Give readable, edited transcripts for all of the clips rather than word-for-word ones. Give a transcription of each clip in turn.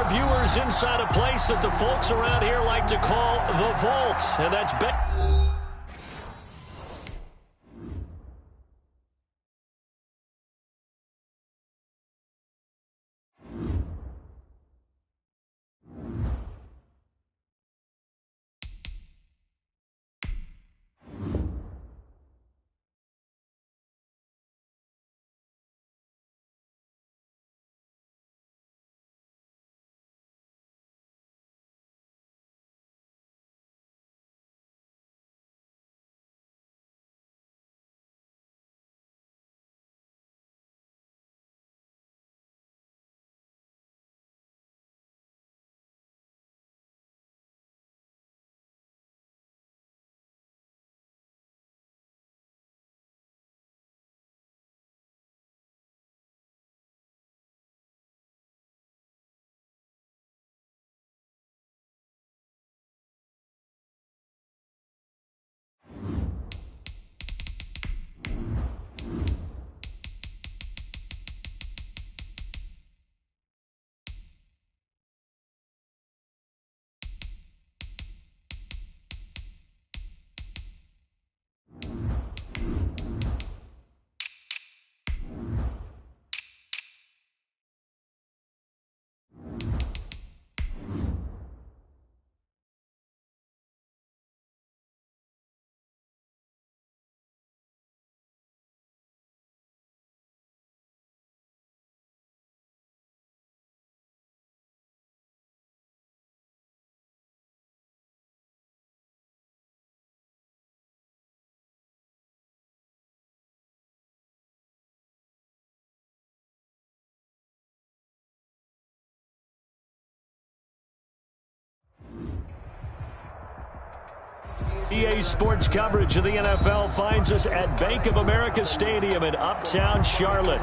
our viewers inside a place that the folks around here like to call the Vault. And that's EA Sports coverage of the NFL finds us at Bank of America Stadium in Uptown Charlotte.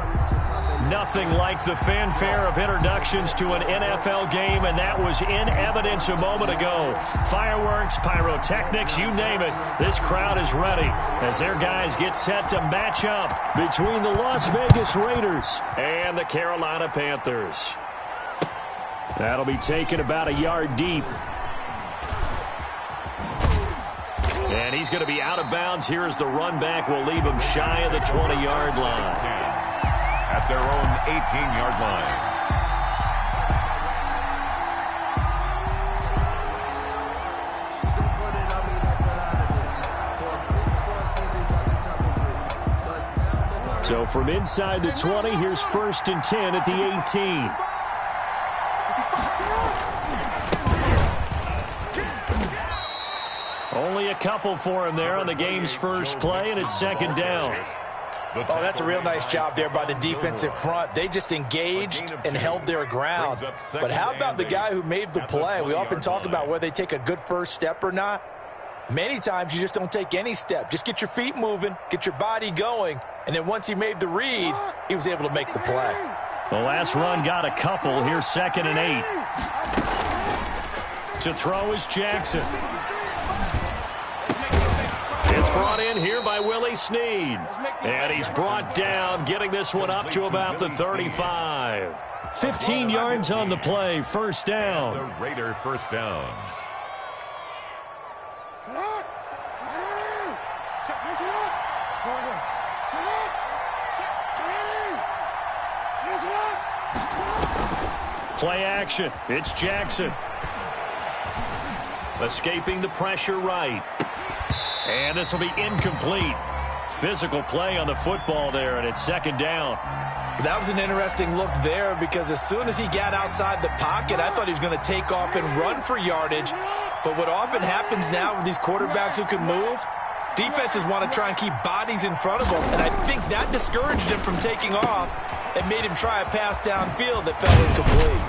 Nothing like the fanfare of introductions to an NFL game, and that was in evidence a moment ago. Fireworks, pyrotechnics, you name it. This crowd is ready as their guys get set to match up between the Las Vegas Raiders and the Carolina Panthers. That'll be taken about a yard deep. And he's going to be out of bounds here as the run back will leave him shy of the 20-yard line. At their own 18-yard line. So from inside the 20, here's 1st and 10 at the 18. Only a couple for him there on the game's first play, and it's 2nd down. Oh, that's a real nice job there by the defensive front. They just engaged and held their ground. But how about the guy who made the play? We often talk about whether they take a good first step or not. Many times you just don't take any step. Just get your feet moving, get your body going, and then once he made the read, he was able to make the play. The last run got a couple. Here's 2nd and 8. To throw is Jackson. It's brought in here by Willie Snead. And he's brought down, getting this one up to about the 35. 15 yards on the play, 1st down. The Raider 1st down. Play action. It's Jackson. Escaping the pressure right. And this will be incomplete. Physical play on the football there, and it's 2nd down. That was an interesting look there because as soon as he got outside the pocket, I thought he was going to take off and run for yardage. But what often happens now with these quarterbacks who can move, defenses want to try and keep bodies in front of them. And I think that discouraged him from taking off and made him try a pass downfield that fell incomplete.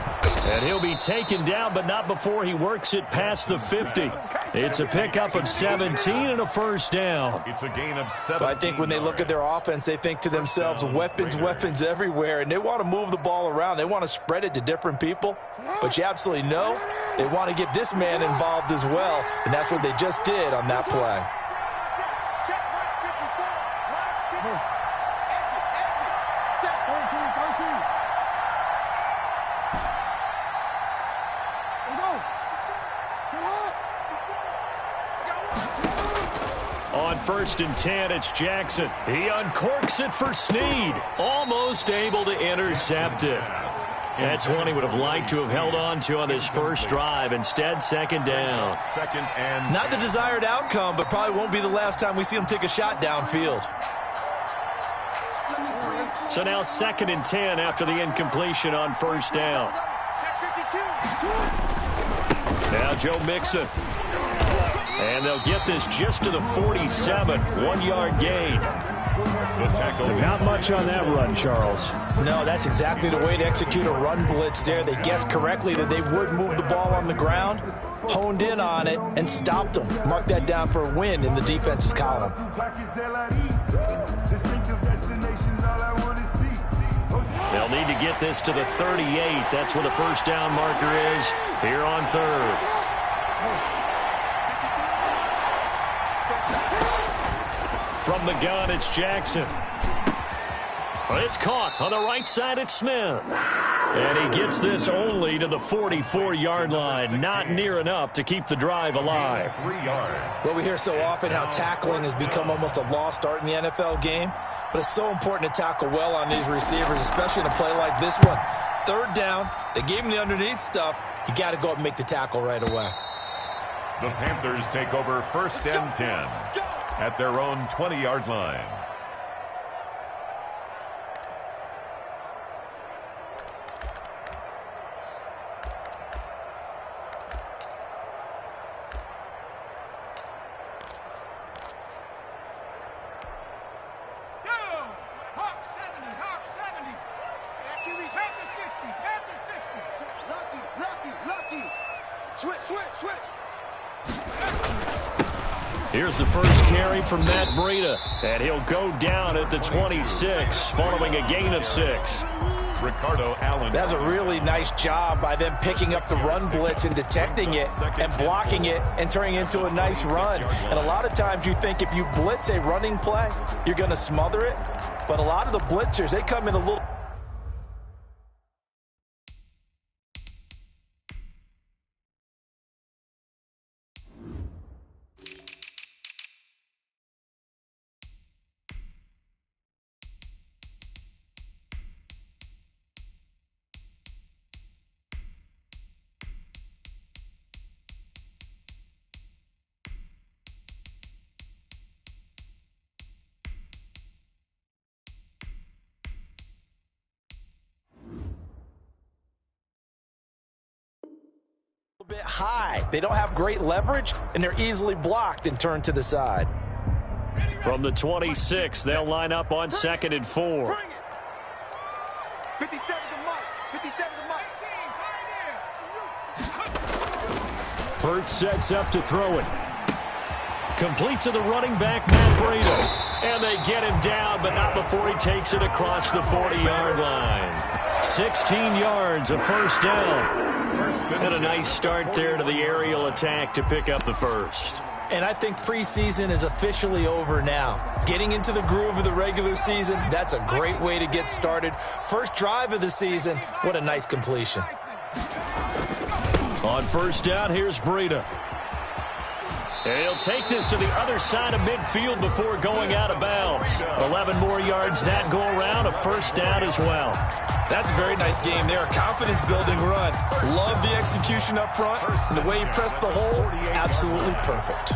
And he'll be taken down, but not before he works it past the 50. It's a pickup of 17 and a 1st down. It's a gain of 7. But I think when they look at their offense, they think to themselves, weapons, weapons everywhere, and they want to move the ball around. They want to spread it to different people. But you absolutely know they want to get this man involved as well, and that's what they just did on that play. on 1st and 10, it's Jackson. He uncorks it for Snead. Almost able to intercept it. That's one he would have liked to have held on to on this first drive. Instead, 2nd down. Not the desired outcome, but probably won't be the last time we see him take a shot downfield. So now 2nd and 10 after the incompletion on 1st down. Now Joe Mixon. And they'll get this just to the 47. 1-yard gain. Not much on that run, Charles. No, that's exactly the way to execute a run blitz there. They guessed correctly that they would move the ball on the ground, honed in on it, and stopped them. Mark that down for a win in the defense's column. They'll need to get this to the 38. That's where the first down marker is here on 3rd. From the gun, it's Jackson. It's caught on the right side. It's Smith. And he gets this only to the 44-yard line. Not near enough to keep the drive alive. Well, we hear so often how tackling has become almost a lost art in the NFL game. But it's so important to tackle well on these receivers, especially in a play like this one. 3rd down, they gave him the underneath stuff. You got to go up and make the tackle right away. The Panthers take over 1st and 10 at their own 20-yard line. Here's the first carry from Matt Breida, and he'll go down at the 26 following a gain of 6. Ricardo Allen. That's a really nice job by them picking up the run blitz and detecting it and blocking it and turning it into a nice run. And a lot of times you think if you blitz a running play, you're going to smother it. But a lot of the blitzers, they come in a little... bit high. They don't have great leverage, and they're easily blocked and turned to the side. From the 26, they'll line up on 2nd and 4. 57 to Mike. 57 to Mike. Hurts sets up to throw it. Complete to the running back, Matt Breida. And they get him down, but not before he takes it across the 40-yard line. 16 yards, a first down. And a nice start there to the aerial attack to pick up the first. And I think preseason is officially over now. Getting into the groove of the regular season, that's a great way to get started. First drive of the season, what a nice completion. On first down, here's Breida. And he'll take this to the other side of midfield before going out of bounds. 11 more yards that go around, a first down as well. That's a very nice game there. A confidence-building run. Love the execution up front. And the way he pressed the hole, absolutely perfect.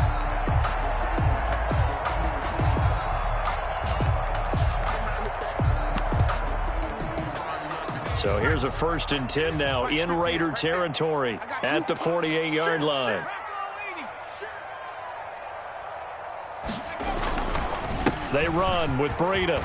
So here's a 1st and 10 now in Raider territory at the 48-yard line. They run with Breida.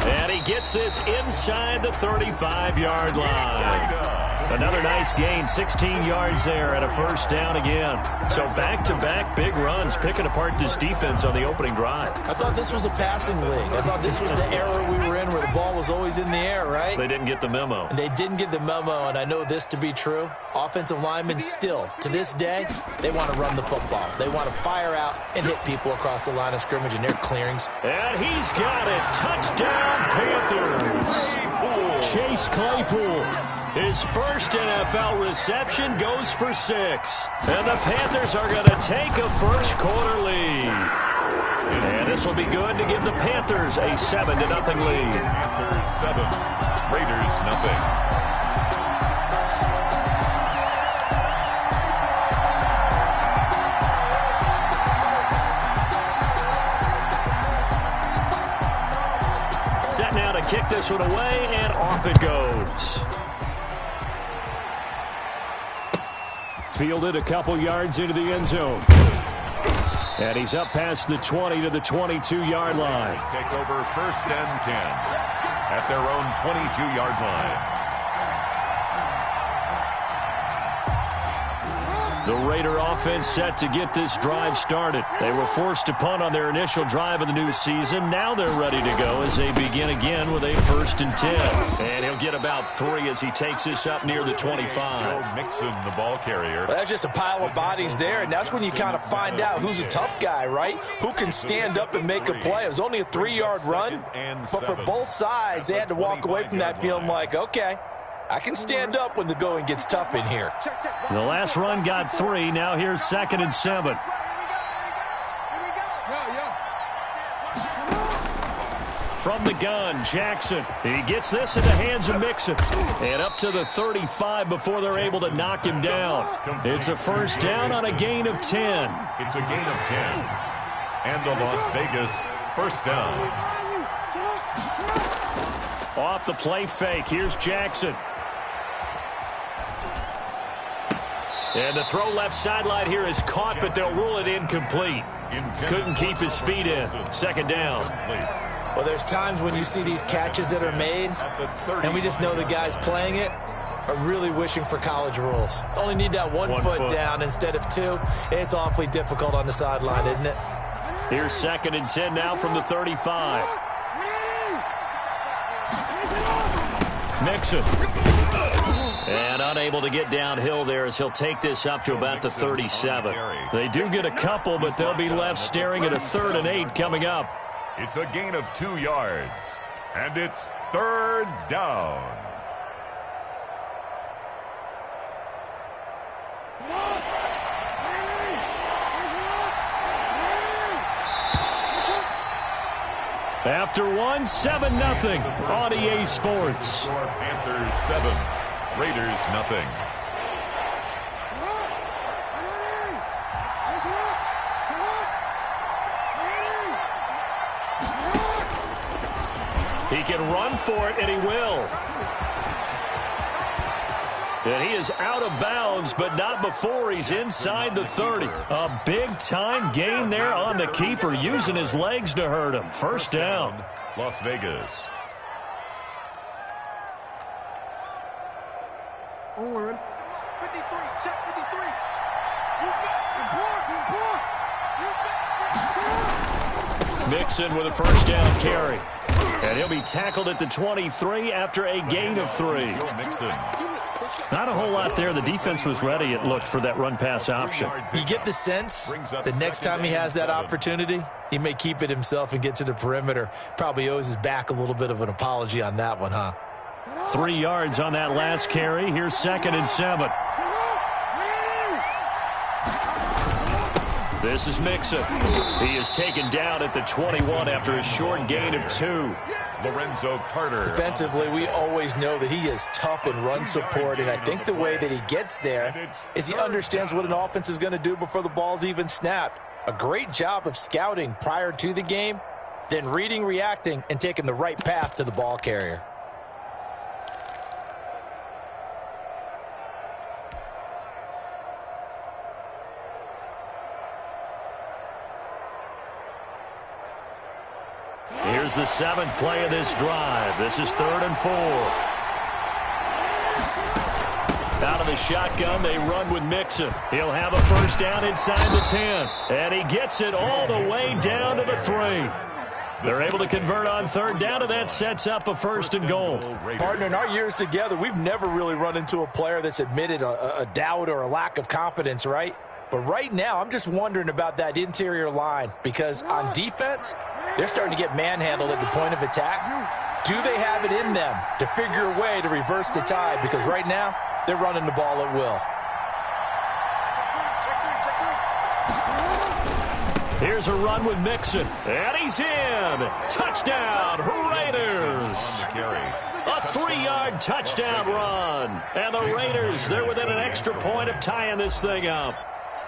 And he gets this inside the 35-yard line. Another nice gain, 16 yards there, and a first down again. So back-to-back big runs, picking apart this defense on the opening drive. I thought this was a passing league. I thought this was the era we were in where the ball was always in the air, right? They didn't get the memo. And they didn't get the memo, and I know this to be true. Offensive linemen still, to this day, they want to run the football. They want to fire out and hit people across the line of scrimmage, and they're clearing. And he's got it. Touchdown, Panthers. Chase Claypool. His first NFL reception goes for 6. And the Panthers are going to take a first quarter lead. be good to give the Panthers a 7-0 lead. Panthers 7, Raiders nothing. Set now to kick this one away, and off it goes. Fielded a couple yards into the end zone. And he's up past the 20 to the 22-yard line. Take over 1st and 10 at their own 22-yard line. The Raider offense set to get this drive started. They were forced to punt on their initial drive of the new season. Now they're ready to go as they begin again with a 1st and 10. And he'll get about 3 as he takes this up near the 25. Joe Mixon, the ball carrier. Well, that's just a pile of bodies there, and that's when you kind of find out who's a tough guy, right? Who can stand up and make a play. It was only a 3-yard run, but for both sides, they had to walk away from that feeling like, okay, I can stand up when the going gets tough in here. The last run got 3. Now here's 2nd and 7. From the gun, Jackson. He gets this in the hands of Mixon. And up to the 35 before they're able to knock him down. It's a 1st down on a gain of 10. It's a gain of 10. And the Las Vegas 1st down. Off the play fake. Here's Jackson. And the throw left sideline here is caught, but they'll rule it incomplete. Couldn't keep his feet in. 2nd down. Well, there's times when you see these catches that are made, and we just know the guys playing it are really wishing for college rules. Only need that one foot down instead of 2. It's awfully difficult on the sideline, isn't it? Here's 2nd and 10 now from the 35. Mixon. And unable to get downhill there as he'll take this up to about the 37. They do get a couple, but they'll be left staring at a 3rd and 8 coming up. It's a gain of 2 yards, and it's 3rd down. After 1, 7-0 on EA Sports. Panthers 7, Raiders nothing. He can run for it, and he will. And he is out of bounds, but not before he's inside the 30. A big-time gain there on the keeper, using his legs to hurt him. 1st down. Las Vegas. On 53, check 53. Mixon with a 1st down carry. And he'll be tackled at the 23 after a gain of 3. Not a whole lot there. The defense was ready, it looked, for that run-pass option. You get the sense that next time he has that opportunity, he may keep it himself and get to the perimeter. Probably owes his back a little bit of an apology on that one, huh? 3 yards on that last carry. Here's 2nd and 7. This is Mixon. He is taken down at the 21 after a short gain of 2. Lorenzo Carter. Defensively, we always know that he is tough in run support, and I think the way that he gets there is he understands what an offense is going to do before the ball's even snapped. A great job of scouting prior to the game, then reading, reacting, and taking the right path to the ball carrier. Here's the 7th play of this drive. This is 3rd and 4. Out of the shotgun, they run with Mixon. He'll have a 1st down inside the 10. And he gets it all the way down to the 3. They're able to convert on 3rd down, and that sets up a 1st and goal. Partner, in our years together, we've never really run into a player that's admitted a doubt or a lack of confidence, right? But right now, I'm just wondering about that interior line, because on defense, they're starting to get manhandled at the point of attack. Do they have it in them to figure a way to reverse the tide? Because right now, they're running the ball at will. Here's a run with Mixon, and he's in. Touchdown, Raiders. A 3-yard touchdown run. And the Raiders, they're within an extra point of tying this thing up.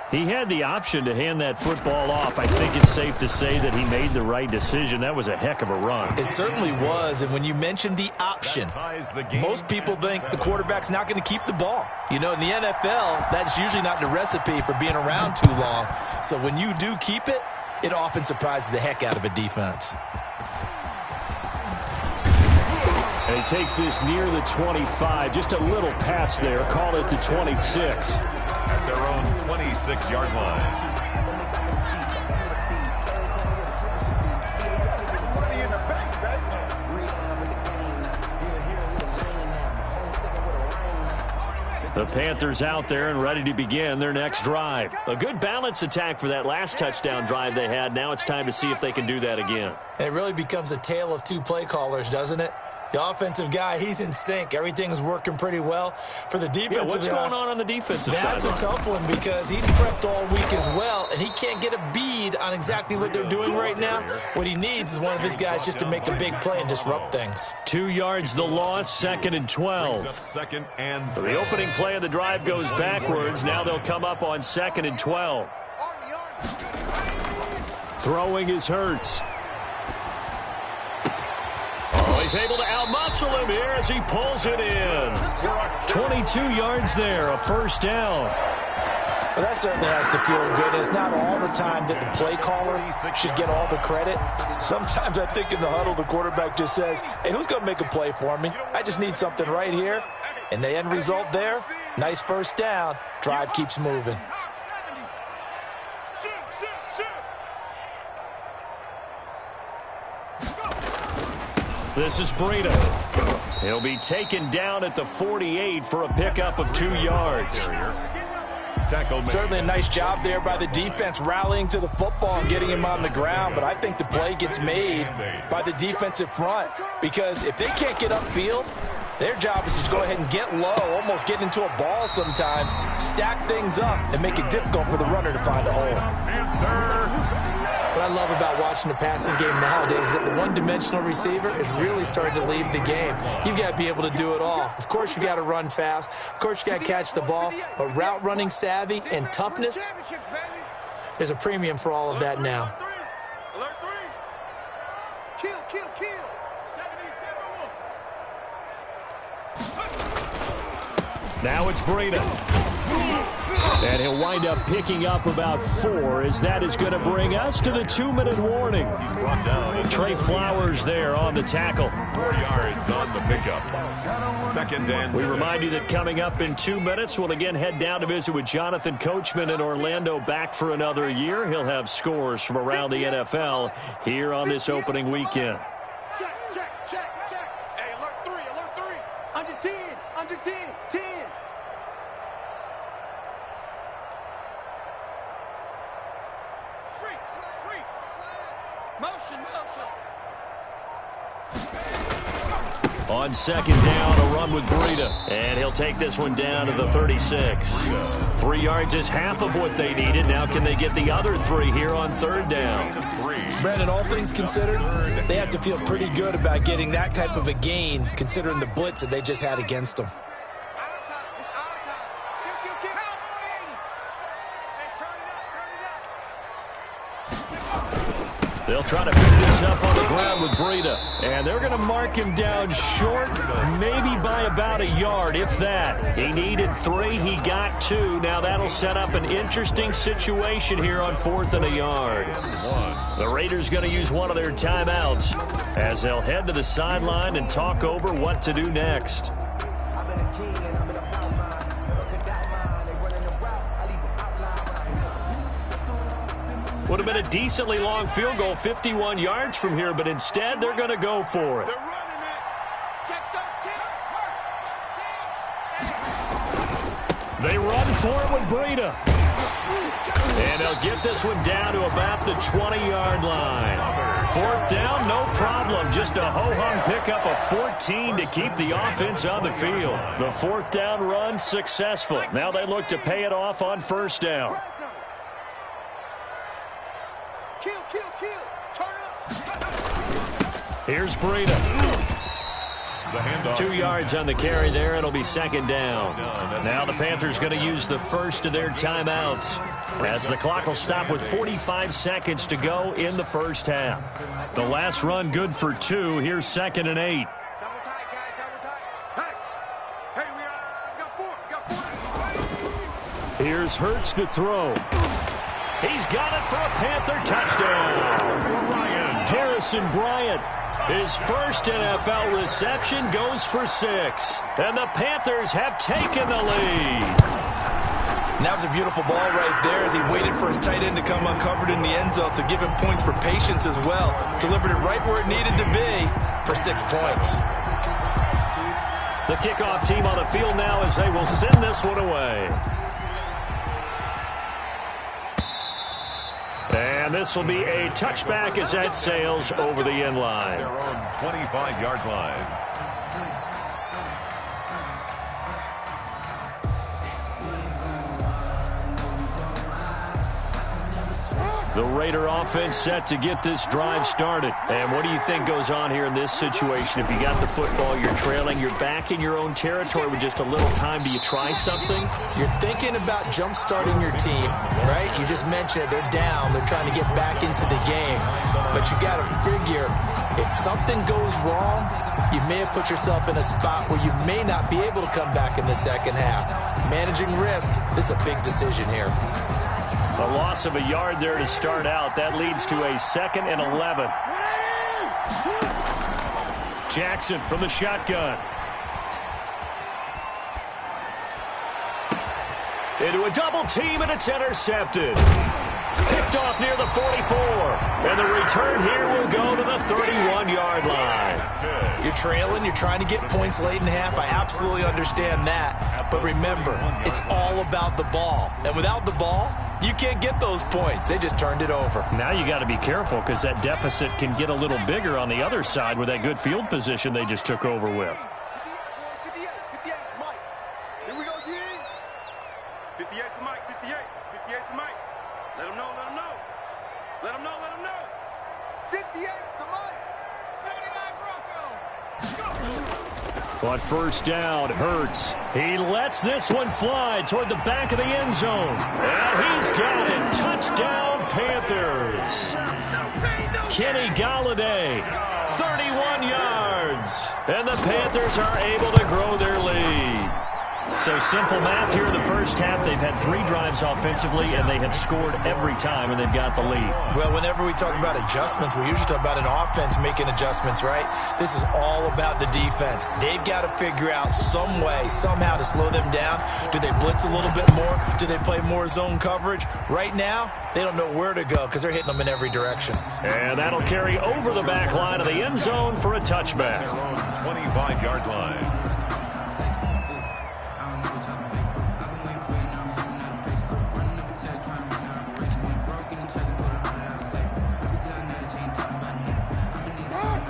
He had the option to hand that football off. I think it's safe to say that he made the right decision. That was a heck of a run. It certainly was, and when you mentioned the option, most people think the quarterback's not going to keep the ball. You know, in the NFL, that's usually not the recipe for being around too long. So when you do keep it, it often surprises the heck out of a defense. And he takes this near the 25, just a little pass there. Call it the 26. At their own 26-yard line. The Panthers out there and ready to begin their next drive. A good balance attack for that last touchdown drive they had. Now it's time to see if they can do that again. It really becomes a tale of two play callers, doesn't it? The offensive guy, he's in sync. Everything's working pretty well. For the defensive what's going on the defensive side? That's a tough one because he's prepped all week as well, and he can't get a bead on exactly what they're doing right now. What he needs is one of his guys just to make a big play and disrupt things. 2 yards the loss, 2nd and 12. Second and So the opening play of the drive goes backwards. Now they'll come up on 2nd and 12. Throwing is Hurts. Oh, he's able to outmuscle him here as he pulls it in. 22 yards there, a first down. Well, that certainly has to feel good. It's not all the time that the play caller should get all the credit. Sometimes I think in the huddle, the quarterback just says, hey, who's going to make a play for me? I just need something right here. And the end result there, nice first down. Drive keeps moving. This is Breida. He'll be taken down at the 48 for a pickup of 2 yards. Certainly a nice job there by the defense rallying to the football and getting him on the ground, but I think the play gets made by the defensive front because if they can't get upfield, their job is to go ahead and get low, almost get into a ball sometimes, stack things up, and make it difficult for the runner to find a hole. What I love about watching the passing game nowadays is that the one-dimensional receiver is really starting to leave the game. You've got to be able to do it all. Of course, you got to run fast. Of course, you got to catch the ball. But route running savvy and toughness, there's a premium for all of that now. Alert 3. Kill. Now it's Breida. And he'll wind up picking up about 4 as that is going to bring us to the 2-minute warning. Trey Flowers there on the tackle. 4 yards on the pickup. 2nd and We remind you that coming up in 2 minutes, we'll again head down to visit with Jonathan Coachman in Orlando, back for another year. He'll have scores from around the NFL here on this opening weekend. Check. Hey, alert 3. Under 10. 10. Motion. On 2nd down, a run with Breida. And he'll take this one down to the 36. 3 yards is half of what they needed. Now can they get the other 3 here on 3rd down? Brandon, all things considered, they have to feel pretty good about getting that type of a gain, considering the blitz that they just had against them. It's our time. Kill. They'll try to pick this up on the ground with Breida. And they're going to mark him down short, maybe by about a yard, if that. He needed 3. He got 2. Now that'll set up an interesting situation here on 4th and a yard. The Raiders going to use one of their timeouts as they'll head to the sideline and talk over what to do next. Would have been a decently long field goal, 51 yards from here, but instead they're going to go for it. They're running it. Check 13. They run for it with Breida. And they'll get this one down to about the 20-yard line. 4th down, no problem. Just a ho-hum pickup of 14 to keep the offense on the field. The 4th down run successful. Now they look to pay it off on 1st down. Kill, kill, kill. Turn up. Here's Breida. The handoff. 2 yards on the carry there. It'll be second down. Now the Panthers going to use the first of their timeouts as the clock will stop with 45 seconds to go in the first half. The last run good for 2. Here's 2nd and 8. Double tight, guys. Double tight. Hey, we got 4. We got 4. Here's Hurts to throw. He's got it for a Panther touchdown. Harrison Bryant. His first NFL reception goes for 6. And the Panthers have taken the lead. And that was a beautiful ball right there as he waited for his tight end to come uncovered in the end zone to give him points for patience as well. Delivered it right where it needed to be for 6 points. The kickoff team on the field now as they will send this one away. And this will be a touchback as that sails over the end line. Their own 25-yard line. The Raider offense set to get this drive started. And what do you think goes on here in this situation? If you got the football, you're trailing, you're back in your own territory with just a little time. Do you try something? You're thinking about jump-starting your team, right? You just mentioned it. They're down. They're trying to get back into the game. But you got to figure, if something goes wrong, you may have put yourself in a spot where you may not be able to come back in the second half. Managing risk, this is a big decision here. A loss of a yard there to start out. That leads to a 2nd and 11. Jackson from the shotgun. Into a double team, and it's intercepted. Picked off near the 44. And the return here will go to the 31-yard line. You're trailing. You're trying to get points late in half. I absolutely understand that. But remember, it's all about the ball. And without the ball, you can't get those points. They just turned it over. Now you got to be careful because that deficit can get a little bigger on the other side with that good field position they just took over with. 58, 58 is Mike. Here we go, G. 58 is Mike, 58. 58 is Mike. Let him know, let him know. Let him know, let him know. 58 is the Mike. 79 Bronco. On first down, Hurts. He lets this one fly toward the back of the end zone. And he's got it. Touchdown, Panthers. Kenny Golladay, 31 yards. And the Panthers are able to grow their lead. So simple math here in the first half. They've had 3 drives offensively, and they have scored every time, and they've got the lead. Well, whenever we talk about adjustments, we usually talk about an offense making adjustments, right? This is all about the defense. They've got to figure out some way, somehow to slow them down. Do they blitz a little bit more? Do they play more zone coverage? Right now, they don't know where to go because they're hitting them in every direction. And that'll carry over the back line of the end zone for a touchback. Their own 25-yard line.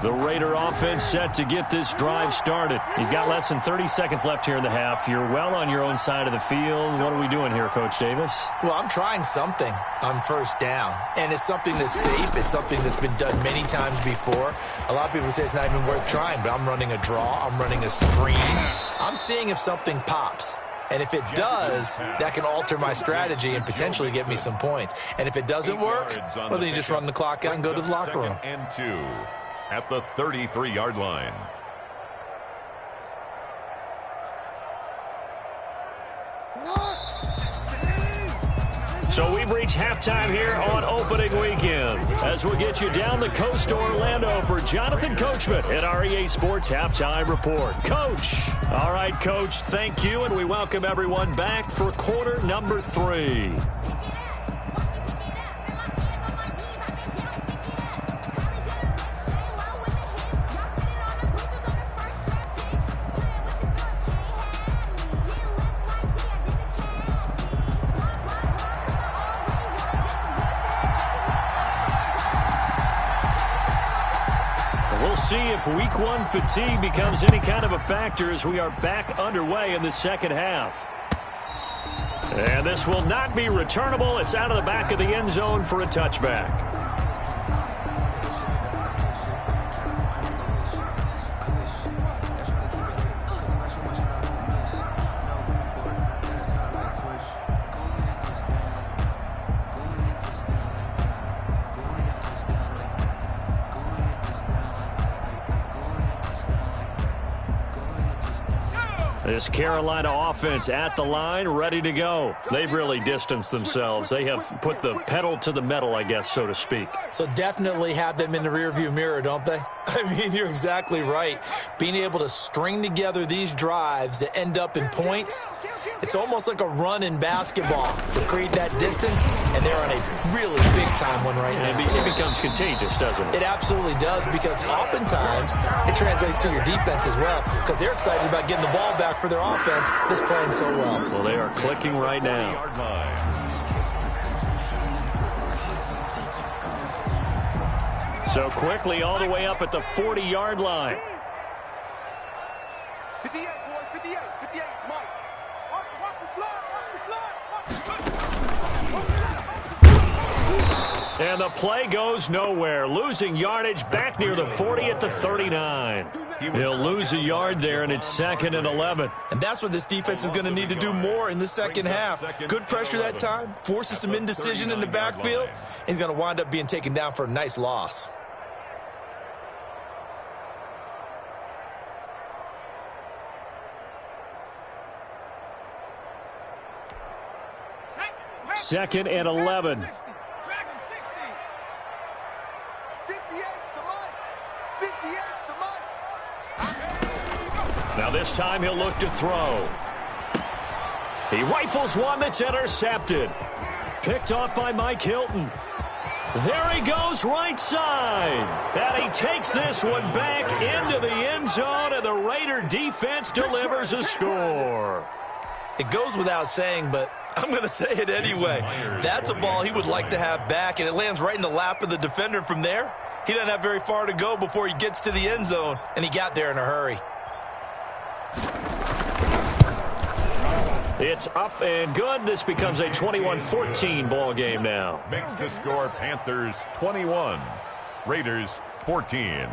The Raider offense set to get this drive started. You've got less than 30 seconds left here in the half. You're well on your own side of the field. What are we doing here, Coach Davis? Well, I'm trying something on first down, and it's something that's safe. It's something that's been done many times before. A lot of people say it's not even worth trying, but I'm running a draw. I'm running a screen. I'm seeing if something pops. And if it does, that can alter my strategy and potentially get me some points. And if it doesn't work, well, then you just run the clock out and go to the locker room. 2nd and 2 at the 33-yard line. So we've reached halftime here on opening weekend as we'll get you down the coast to Orlando for Jonathan Coachman at our EA Sports Halftime Report. Coach. All right, Coach, thank you, and we welcome everyone back for quarter number 3. See if week 1 fatigue becomes any kind of a factor as we are back underway in the second half. And this will not be returnable. It's out of the back of the end zone for a touchback. This Carolina offense at the line, ready to go. They've really distanced themselves. They have put the pedal to the metal, I guess, so to speak. So definitely have them in the rearview mirror, don't they? I mean, you're exactly right. Being able to string together these drives that end up in points, it's almost like a run in basketball to create that distance, and they're on a really big-time one right now. It becomes contagious, doesn't it? It absolutely does, because oftentimes it translates to your defense as well, because they're excited about getting the ball back for their offense that's playing so well. Well, they are clicking right now. So quickly all the way up at the 40-yard line. 58, boys, 58, 58, Mike. Watch the fly, watch the fly. And the play goes nowhere. Losing yardage back near the 40 at the 39. He'll lose a yard there, and it's 2nd and 11. And that's what this defense is going to need to do more in the second half. Good pressure that time, forces some indecision in the backfield. He's going to wind up being taken down for a nice loss. Second and 11. Now this time he'll look to throw. He rifles one that's intercepted. Picked off by Mike Hilton. There he goes right side. And he takes this one back into the end zone, and the Raider defense delivers a score. It goes without saying, but I'm going to say it anyway. That's a ball he would like to have back, and it lands right in the lap of the defender from there. He doesn't have very far to go before he gets to the end zone, and he got there in a hurry. It's up and good. This becomes a 21-14 ball game now. Makes the score Panthers 21, Raiders 14.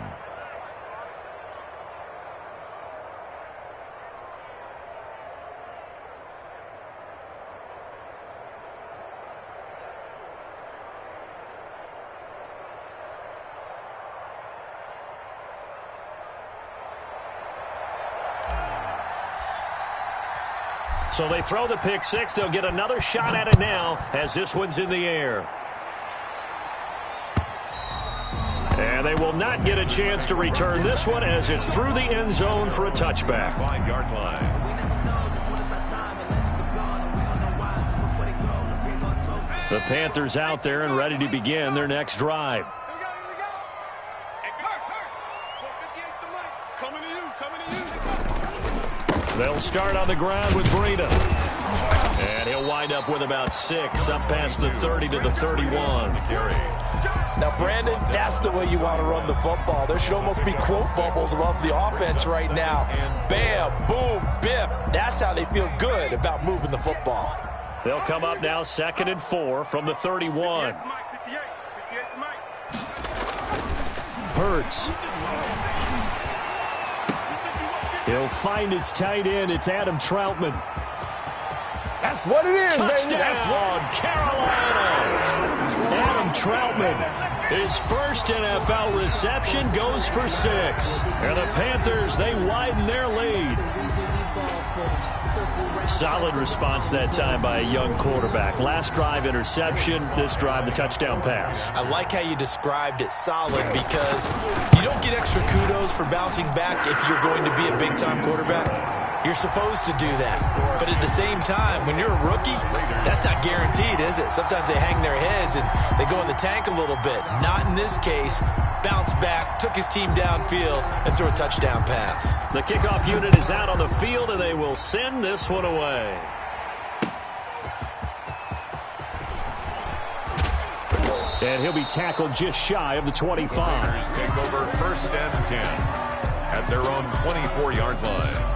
So they throw the pick six. They'll get another shot at it now as this one's in the air. And they will not get a chance to return this one as it's through the end zone for a touchback. 5-yard line. The Panthers out there and ready to begin their next drive. They'll start on the ground with Breida. And he'll wind up with about 6, up past the 30 to the 31. Now, Brandon, that's the way you want to run the football. There should almost be quote bubbles above the offense right now. Bam, boom, biff. That's how they feel good about moving the football. They'll come up now 2nd and 4 from the 31. Hurts. He'll find his tight end. It's Adam Troutman. That's what it is, Touchdown, baby. That's what Carolina. Adam Troutman, his first NFL reception, goes for 6. And the Panthers, they widen their lead. Solid response that time by a young quarterback. Last drive, interception. This drive, the touchdown pass. I like how you described it, solid, because you don't get extra kudos for bouncing back if you're going to be a big-time quarterback. You're supposed to do that. But at the same time, when you're a rookie, that's not guaranteed, is it? Sometimes they hang their heads and they go in the tank a little bit. Not in this case. Bounced back, took his team downfield, and threw a touchdown pass. The kickoff unit is out on the field, and they will send this one away. And he'll be tackled just shy of the 25. Raiders take over 1st and 10 at their own 24-yard line.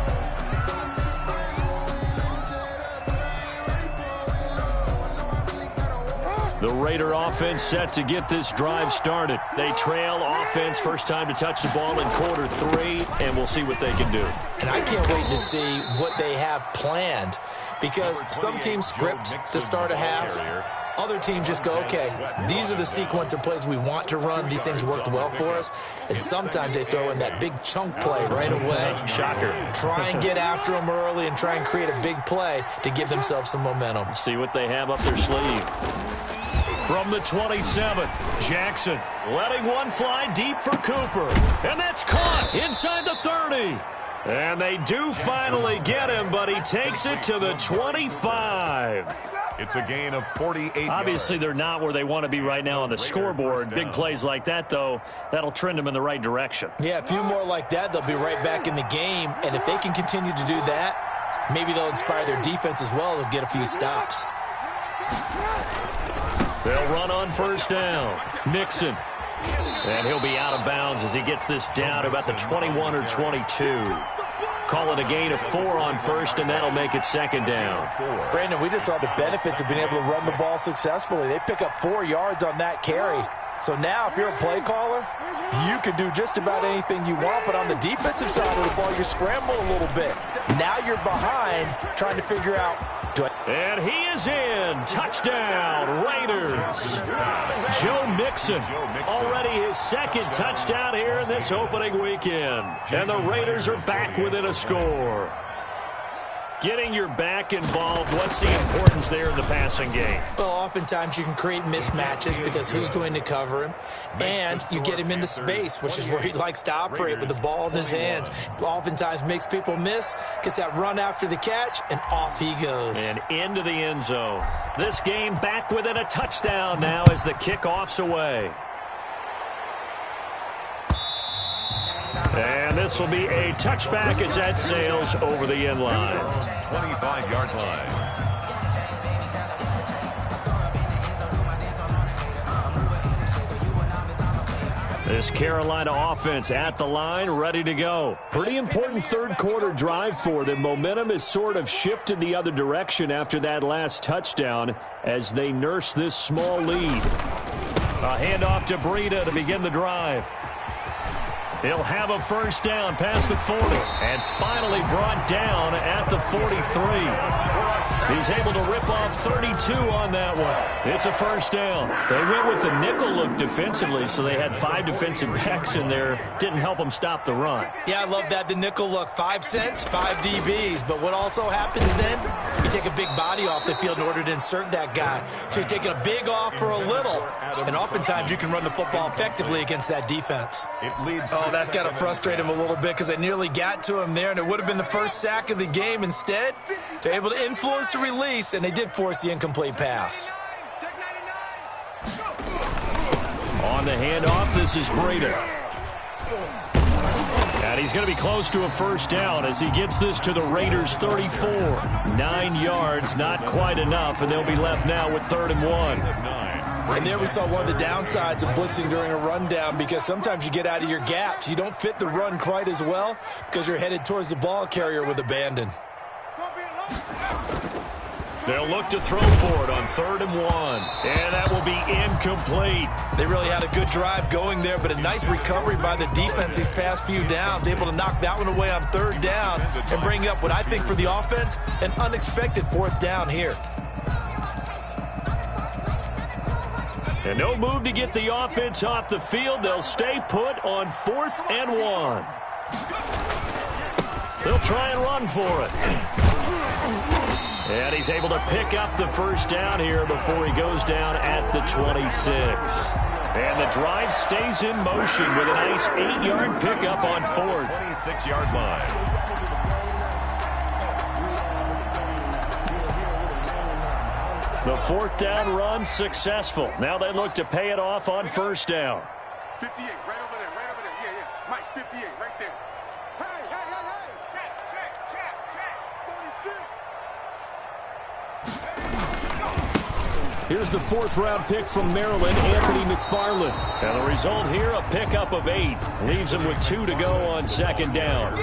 The Raider offense set to get this drive started. They trail offense, first time to touch the ball in quarter 3, and we'll see what they can do. And I can't wait to see what they have planned, because some teams script to start a half. Other teams just go, okay, these are the sequence of plays we want to run. These things worked well for us. And sometimes they throw in that big chunk play right away. Shocker. Try and get after them early and try and create a big play to give themselves some momentum. See what they have up their sleeve. From the 27, Jackson letting one fly deep for Cooper. And that's caught inside the 30. And they do finally get him, but he takes it to the 25. It's a gain of 48 Obviously, yards. they're not where they want to be right now on the scoreboard. Big plays like that, though, that'll trend them in the right direction. Yeah, a few more like that, they'll be right back in the game. And if they can continue to do that, maybe they'll inspire their defense as well. They'll get a few stops. They'll run on first down. Mixon. And he'll be out of bounds as he gets this down to about the 21 or 22. Call it a gain of 4 on first, and that'll make it second down. Brandon, we just saw the benefits of being able to run the ball successfully. They pick up 4 yards on that carry. So now, if you're a play caller, you can do just about anything you want, but on the defensive side of the ball, you're scrambling a little bit. Now you're behind, trying to figure out, and he is in. Touchdown, Raiders. Joe Mixon, already his second touchdown here in this opening weekend. And the Raiders are back within a score. Getting your back involved, what's the importance there in the passing game? Well, oftentimes you can create mismatches because who's going to cover him, and you get him into space, which is where he likes to operate with the ball in his hands. Oftentimes makes people miss, gets that run after the catch, and off he goes. And into the end zone. This game back within a touchdown now as the kickoff's away. And this will be a touchback as that sails over the end line. 25-yard line. This Carolina offense at the line, ready to go. Pretty important third quarter drive for them. Momentum has sort of shifted the other direction after that last touchdown as they nurse this small lead. A handoff to Breida to begin the drive. He'll have a first down past the 40 and finally brought down at the 43. He's able to rip off 32 on that one. It's a first down. They went with the nickel look defensively, so they had 5 defensive backs in there. Didn't help them stop the run. Yeah, I love that, the nickel look. 5 cents, 5 DBs. But what also happens then, you take a big body off the field in order to insert that guy. So you're taking a big off for a little. And oftentimes you can run the football effectively against that defense. Oh, that's got to frustrate him a little bit because they nearly got to him there, and it would have been the first sack of the game. Instead, they're able to influence the release, and they did force the incomplete pass. On the handoff, this is Breida. And he's going to be close to a first down as he gets this to the Raiders' 34. 9 yards, not quite enough, and they'll be left now with 3rd and 1. And there we saw one of the downsides of blitzing during a rundown, because sometimes you get out of your gaps. You don't fit the run quite as well because you're headed towards the ball carrier with abandon. They'll look to throw for it on 3rd and 1. And that will be incomplete. They really had a good drive going there, but a nice recovery by the defense these past few downs. Able to knock that one away on 3rd down and bring up what I think for the offense, an unexpected 4th down here. And no move to get the offense off the field. They'll stay put on 4th and 1. They'll try and run for it. And he's able to pick up the first down here before he goes down at the 26. And the drive stays in motion with a nice 8-yard pickup on 4th. 26-yard line. The 4th down run successful. Now they look to pay it off on first down. 58, right over there, right over there. Yeah, yeah. Mike, 58, right there. Hey, hey, hey, hey. Check, 46. Here's the 4th round pick from Maryland, Anthony McFarland. And the result here, a pickup of 8. Leaves him with 2 to go on 2nd down.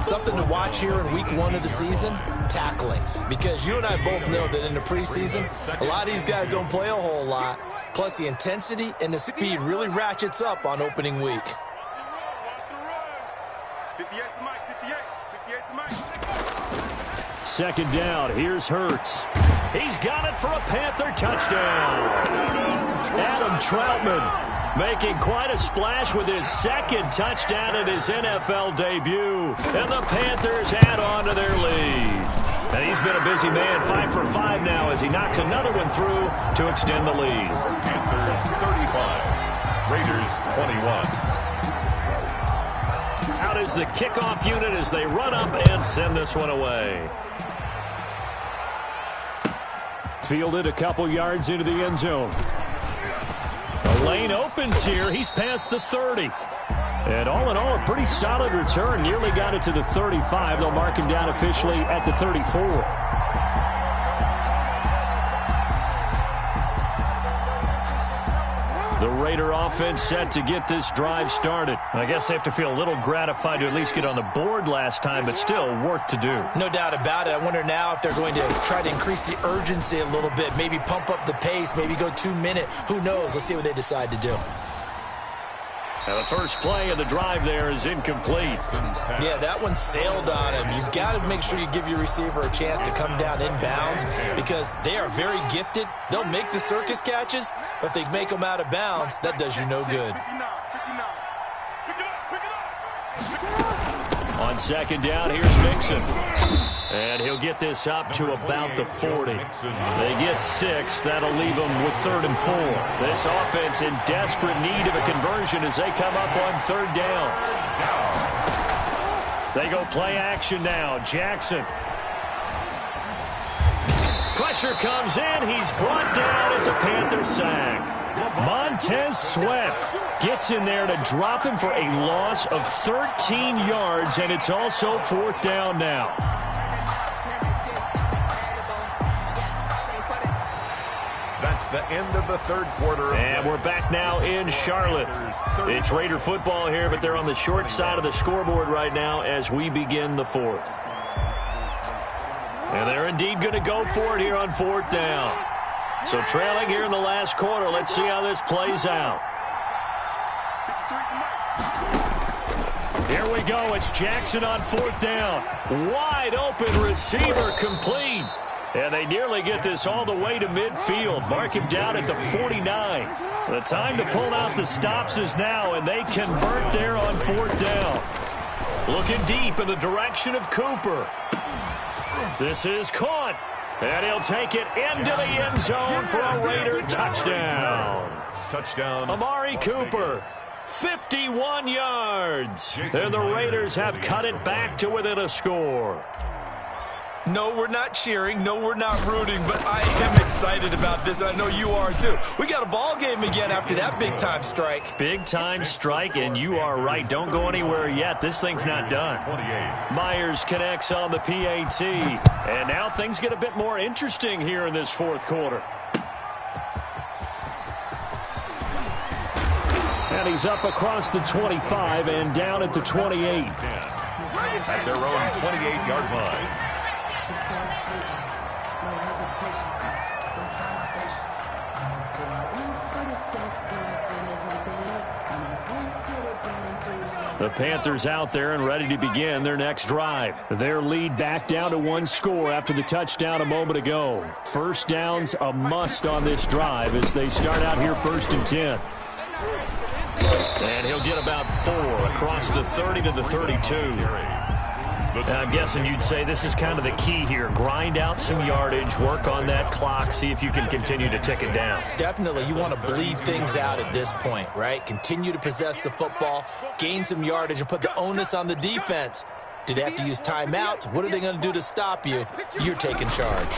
Something to watch here in week 1 of the season, tackling. Because you and I both know that in the preseason, a lot of these guys don't play a whole lot. Plus, the intensity and the speed really ratchets up on opening week. 58 to Mike, 58 to Mike. 2nd down, here's Hurts. He's got it for a Panther touchdown. Adam Troutman making quite a splash with his second touchdown in his NFL debut. And the Panthers add on to their lead. And he's been a busy man, 5 for 5 now as he knocks another one through to extend the lead. Panthers 35, Raiders 21. Out is the kickoff unit as they run up and send this one away. Fielded a couple yards into the end zone. The lane opens here. He's past the 30. And all in all, a pretty solid return. Nearly got it to the 35. They'll mark him down officially at the 34. The Raider offense set to get this drive started. I guess they have to feel a little gratified to at least get on the board last time, but still work to do. No doubt about it. I wonder now if they're going to try to increase the urgency a little bit, maybe pump up the pace, maybe go 2 minute. Who knows? Let's see what they decide to do. And the first play of the drive there is incomplete. Yeah, that one sailed on him. You've got to make sure you give your receiver a chance to come down inbounds because they are very gifted. They'll make the circus catches, but if they make them out of bounds, that does you no good. On second down, here's Mixon. And he'll get this up to about the 40. They get 6. That'll leave them with 3rd and 4. This offense in desperate need of a conversion as they come up on 3rd down. They go play action now. Jackson. Pressure comes in. He's brought down. It's a Panther sack. Montez Sweat gets in there to drop him for a loss of 13 yards, and it's also 4th down now. That's the end of the 3rd quarter. And we're back now in Charlotte. It's Raider football here, but they're on the short side of the scoreboard right now as we begin the 4th. And they're indeed going to go for it here on 4th down. So trailing here in the last quarter. Let's see how this plays out. Here we go. It's Jackson on 4th down. Wide open receiver complete. And they nearly get this all the way to midfield. Mark him down at the 49. The time to pull out the stops is now, and they convert there on 4th down. Looking deep in the direction of Cooper. This is caught. And he'll take it into the end zone for a Raider touchdown. Touchdown. Amari Cooper. 51 yards. And the Raiders have cut it back to within a score. No, we're not cheering. No, we're not rooting, but I am excited about this. I know you are, too. We got a ball game again after that big-time strike. Big-time strike, and you are right. Don't go anywhere yet. This thing's not done. 28. Myers connects on the PAT. And now things get a bit more interesting here in this 4th quarter. And he's up across the 25 and down at the 28. At their own 28-yard line. The Panthers out there and ready to begin their next drive. Their lead back down to 1 score after the touchdown a moment ago. First down's a must on this drive as they start out here 1st and 10. And he'll get about 4 across the 30 to the 32. I'm guessing you'd say this is kind of the key here. Grind out some yardage, work on that clock, see if you can continue to tick it down. Definitely. You want to bleed things out at this point, right? Continue to possess the football, gain some yardage, and put the onus on the defense. Do they have to use timeouts? What are they going to do to stop you? You're taking charge.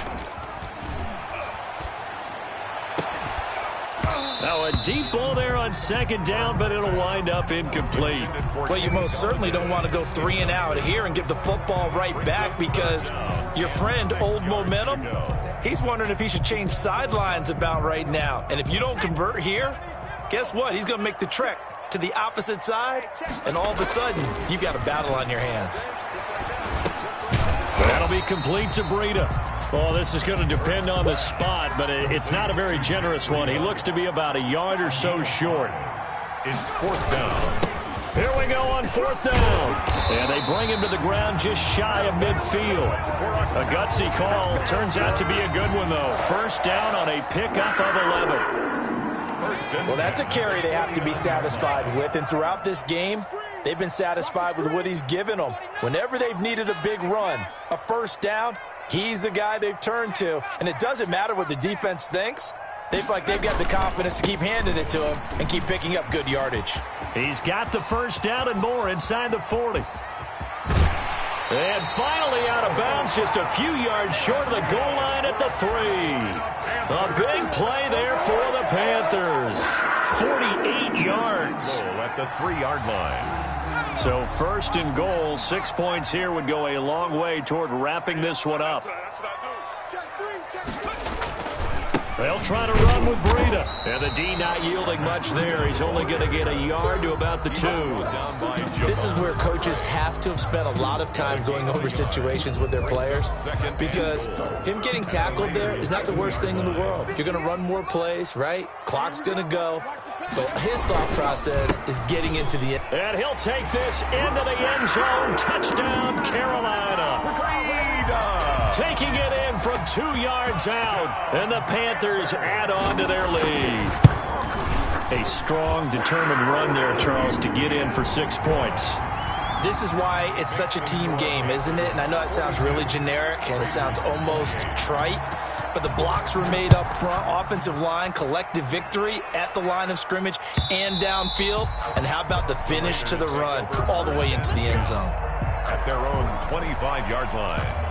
Now a deep ball there on 2nd down, but it'll wind up incomplete. Well, you most certainly don't want to go 3 and out here and give the football right back because your friend, Old Momentum, he's wondering if he should change sidelines about right now. And if you don't convert here, guess what? He's going to make the trek to the opposite side, and all of a sudden, you've got a battle on your hands. That'll be complete to Breida. Well, this is going to depend on the spot, but it's not a very generous one. He looks to be about a yard or so short. It's 4th down. Here we go on 4th down. And they bring him to the ground just shy of midfield. A gutsy call. Turns out to be a good one, though. 1st down on a pickup of 11. Well, that's a carry they have to be satisfied with. And throughout this game, they've been satisfied with what he's given them. Whenever they've needed a big run, a 1st down, he's the guy they've turned to. And it doesn't matter what the defense thinks. They feel like they've got the confidence to keep handing it to him and keep picking up good yardage. He's got the 1st down and more inside the 40. And finally out of bounds, just a few yards short of the goal line at the 3. A big play there for the Panthers. 48 yards. At the 3-yard line. So 1st and goal, 6 points here would go a long way toward wrapping this one up. They'll try to run with Breida. And the D not yielding much there. He's only going to get a yard to about the 2. This is where coaches have to have spent a lot of time going over situations with their players, because him getting tackled there is not the worst thing in the world. You're going to run more plays, right? Clock's going to go. But his thought process is getting into the end. And he'll take this into the end zone. Touchdown, Carolina. Taking it in from 2 yards out. And the Panthers add on to their lead. A strong, determined run there, Charles, to get in for 6 points. This is why it's such a team game, isn't it? And I know it sounds really generic and it sounds almost trite, but the blocks were made up front. Offensive line, collective victory at the line of scrimmage and downfield. And how about the finish to the run all the way into the end zone? At their own 25-yard line.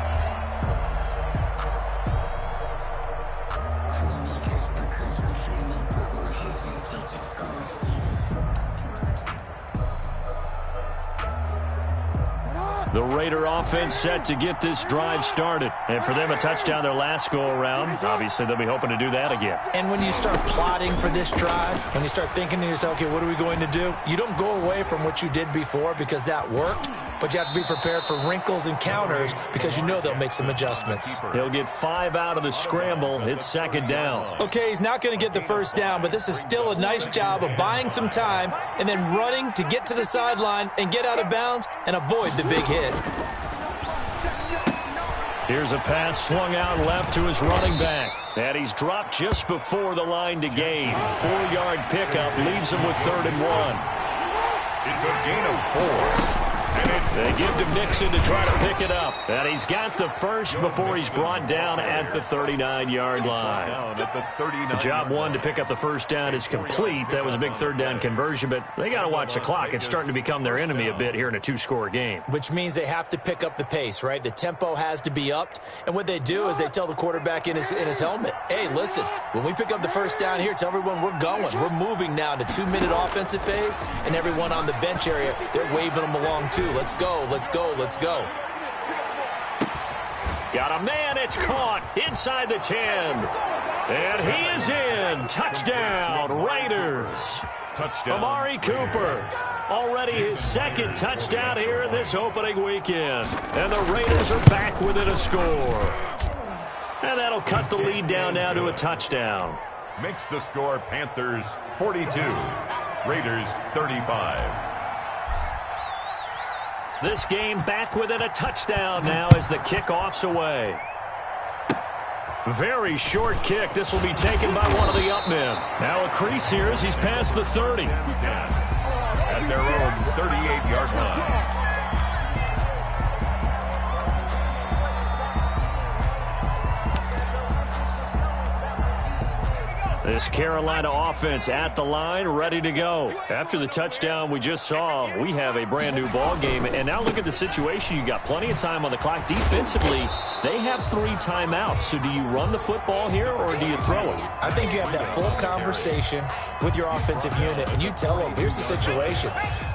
The Raider offense set to get this drive started. And for them, a touchdown their last go-around. Obviously, they'll be hoping to do that again. And when you start plotting for this drive, when you start thinking to yourself, okay, what are we going to do? You don't go away from what you did before because that worked, but you have to be prepared for wrinkles and counters because you know they'll make some adjustments. He'll get 5 out of the scramble. It's 2nd down. Okay, he's not going to get the 1st down, but this is still a nice job of buying some time and then running to get to the sideline and get out of bounds and avoid the big hit. Here's a pass swung out left to his running back. And he's dropped just before the line to gain. 4-yard pickup leaves him with 3rd and 1. It's a gain of 4. They give to Mixon to try to pick it up. And he's got the 1st before he's brought down at the 39-yard line. The job 1 to pick up the 1st down is complete. That was a big 3rd down conversion, but they got to watch the clock. It's starting to become their enemy a bit here in a 2-score game. Which means they have to pick up the pace, right? The tempo has to be upped. And what they do is they tell the quarterback in his helmet, hey, listen, when we pick up the 1st down here, tell everyone we're going. We're moving now to 2-minute offensive phase, and everyone on the bench area, they're waving them along too. Let's go, let's go, let's go. Got a man, it's caught inside the 10. And he is in. Touchdown, Raiders. Touchdown. Amari Cooper. Already his 2nd touchdown here in this opening weekend. And the Raiders are back within a score. And that'll cut the lead down now to a touchdown. Makes the score Panthers 42, Raiders 35. This game back within a touchdown now as the kickoff's away. Very short kick. This will be taken by one of the up men. Now a crease here as he's past the 30. At their own 38-yard line. This Carolina offense at the line, ready to go. After the touchdown we just saw, we have a brand new ball game. And now look at the situation. You got plenty of time on the clock. Defensively, they have 3 timeouts. So do you run the football here or do you throw it? I think you have that full conversation with your offensive unit, and you tell them, here's the situation.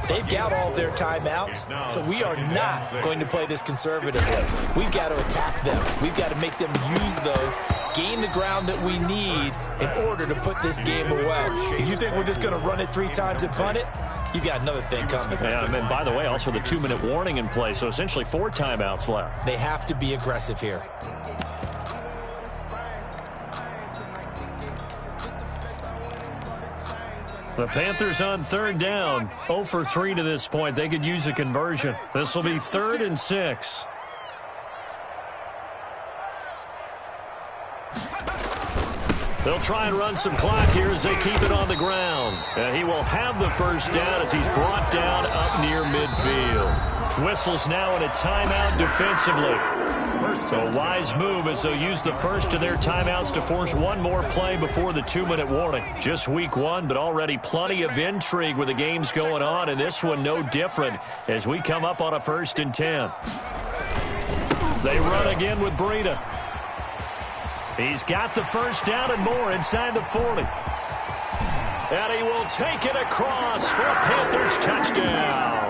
They've got all their timeouts, so we are not going to play this conservatively. We've got to attack them. We've got to make them use those, gain the ground that we need in order to put this game away. If you think we're just going to run it 3 times and punt it, you got another thing coming. Yeah, and by the way, also the 2-minute warning in play, so essentially 4 timeouts left. They have to be aggressive here. The Panthers on third down. 0 for 3 to this point. They could use a conversion. This will be 3rd and 6. They'll try and run some clock here as they keep it on the ground. And he will have the first down as he's brought down up near midfield. Whistles now in a timeout defensively. So a wise move as they'll use the first of their timeouts to force one more play before the 2-minute warning. Just week 1, but already plenty of intrigue with the games going on, and this one no different as we come up on a 1st and 10. They run again with Breida. He's got the first down and more inside the 40. And he will take it across for a Panthers touchdown.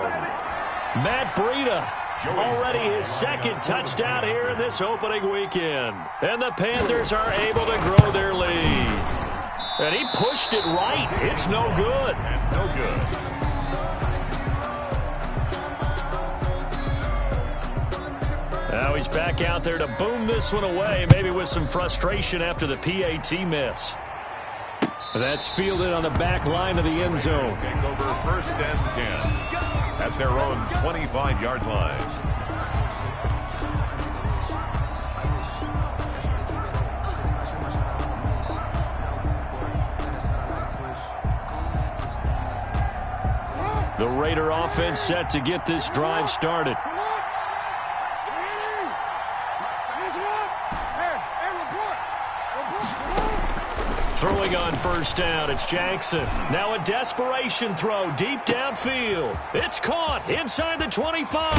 Matt Breida, already his 2nd touchdown here in this opening weekend. And the Panthers are able to grow their lead. And he pushed it right. It's no good. And no good. Now he's back out there to boom this one away, maybe with some frustration after the PAT miss. That's fielded on the back line of the end zone. Take over 1st and 10 at their own 25-yard line. The Raider offense set to get this drive started. Throwing on first down, it's Jackson. Now a desperation throw deep downfield. It's caught inside the 25.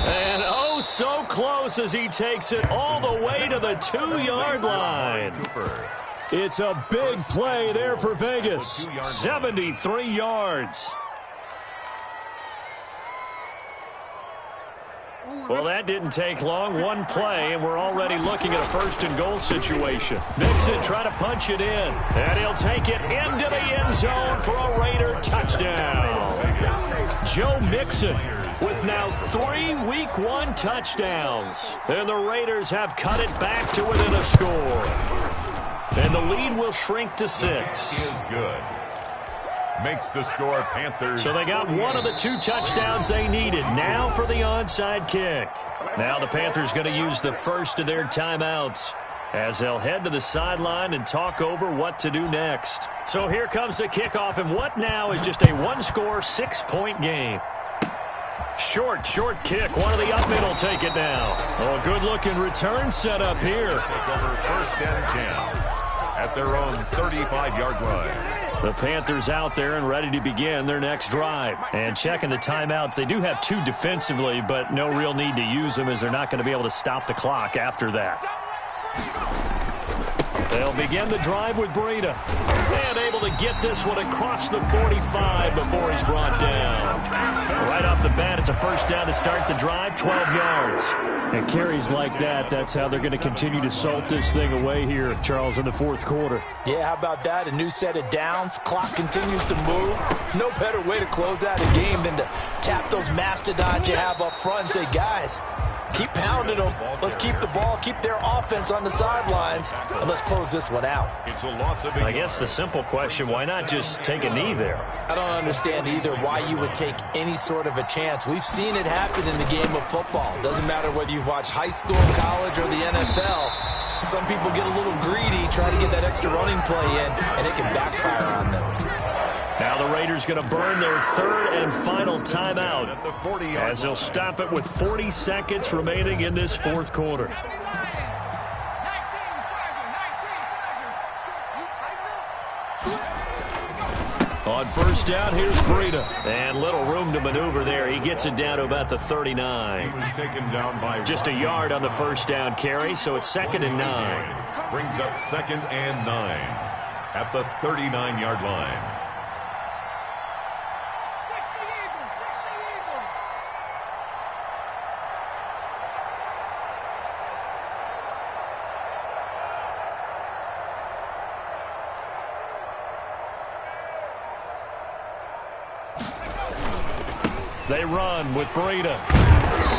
And oh, so close as he takes it all the way to the 2-yard line. It's a big play there for Vegas. 73 yards. Well, that didn't take long. One play, and we're already looking at a 1st and goal situation. Mixon trying to punch it in, and he'll take it into the end zone for a Raider touchdown. Joe Mixon with now 3 Week 1 touchdowns. And the Raiders have cut it back to within a score. And the lead will shrink to 6. Is good. Makes the score Panthers. So they got one of the 2 touchdowns they needed. Now for the onside kick. Now the Panthers going to use the first of their timeouts as they'll head to the sideline and talk over what to do next. So here comes the kickoff, and what now is just a 1-score, 6-point game. Short kick. One of the up middle take it down. Oh, good-looking return set up here. Take over 1st and 10 at their own 35-yard line. The Panthers out there and ready to begin their next drive. And checking the timeouts, they do have 2 defensively, but no real need to use them as they're not going to be able to stop the clock after that. They'll begin the drive with Breida. And able to get this one across the 45 before he's brought down. Right off the bat, it's a first down to start the drive, 12 yards. And carries like that, that's how they're going to continue to salt this thing away here, Charles, in the 4th quarter. Yeah, how about that? A new set of downs. Clock continues to move. No better way to close out a game than to tap those mastodons you have up front and say, guys, keep pounding them. Let's keep the ball, keep their offense on the sidelines, and let's close this one out. It's a loss of I guess the simple question, why not just take a knee there? I don't understand either why you would take any sort of a chance. We've seen it happen in the game of football. Doesn't matter whether you watch high school, college, or the NFL. Some people get a little greedy, try to get that extra running play in, and it can backfire on them. Now the Raiders going to burn their 3rd and final timeout as they'll stop it with 40 seconds remaining in this 4th quarter. On first down, here's Breida. And little room to maneuver there. He gets it down to about the 39. He was taken down by just a yard on the first down carry, so it's 2nd and 9. Brings up 2nd and 9 at the 39-yard line. They run with Breida.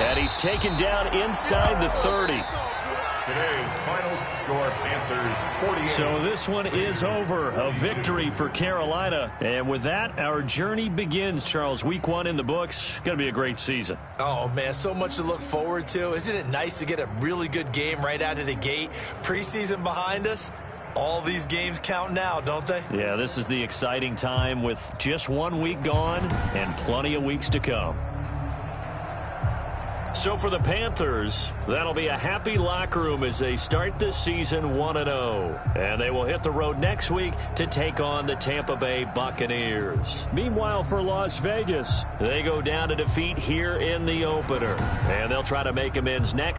And he's taken down inside the 30. Today's final score, Panthers 48. So this one is over. A victory for Carolina. And with that, our journey begins, Charles. Week 1 in the books. Going to be a great season. Oh, man, so much to look forward to. Isn't it nice to get a really good game right out of the gate? Preseason behind us. All these games count now, don't they? Yeah, this is the exciting time with just 1 week gone and plenty of weeks to come. So for the Panthers, that'll be a happy locker room as they start this season 1-0. And they will hit the road next week to take on the Tampa Bay Buccaneers. Meanwhile, for Las Vegas, they go down to defeat here in the opener. And they'll try to make amends next.